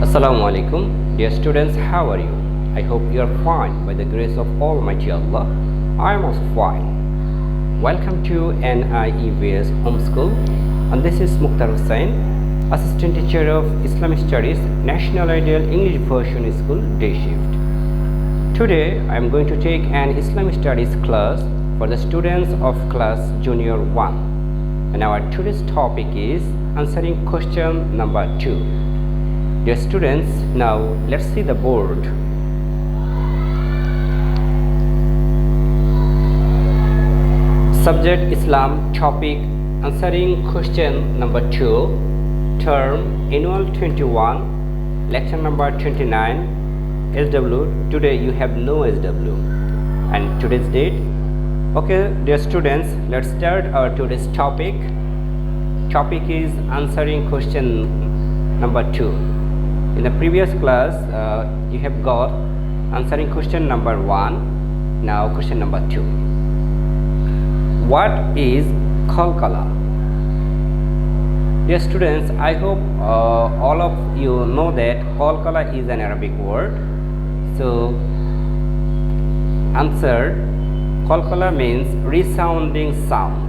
Assalamu alaikum. Dear students, how are you? I hope you are fine by the grace of Almighty Allah. I am also fine. Welcome to NIEVS Homeschool, and this is Mokter Hossain, Assistant Teacher of Islamic Studies, National Ideal English Version School, Day Shift. Today, I am going to take an Islamic Studies class for the students of class Junior 1. And our today's topic is answering question number 2. Dear students, now let's see the board. Subject Islam, topic answering question number 2, term annual 21, lecture number 29, SW. Today you have no SW. And today's date. Okay, dear students, let's start our today's topic. Topic is answering question number 2. In the previous class, you have got answering question number 1. Now question number 2. What is qalqala? Dear students, I hope all of you know that qalqala is an Arabic word. So answer, qalqala means resounding sound.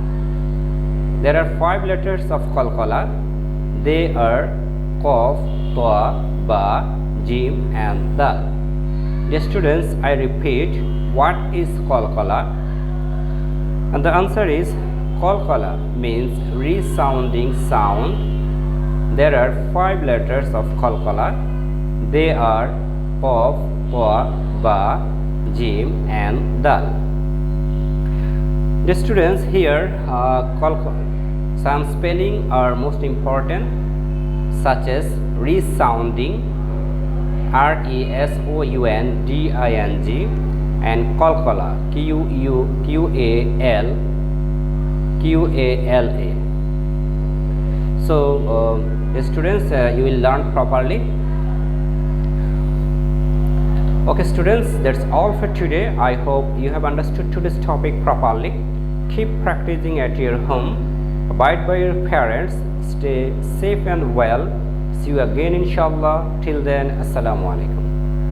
There are 5 letters of qalqala. They are qaf, ta, ba, jim and dal. Dear students, I repeat, what is qalqala? And the answer is qalqala means resounding sound. There are 5 letters of qalqala. They are qaf, ta, ba, jim and dal. Dear students, here some spelling are most important, such as resounding, resounding, and qalqala, qala. So students, you will learn properly. Okay students, that's all for today. I hope you have understood today's topic properly. Keep practicing at your home. Abide by your parents. Stay safe and well. See you again inshallah. Till then, assalamu alaikum.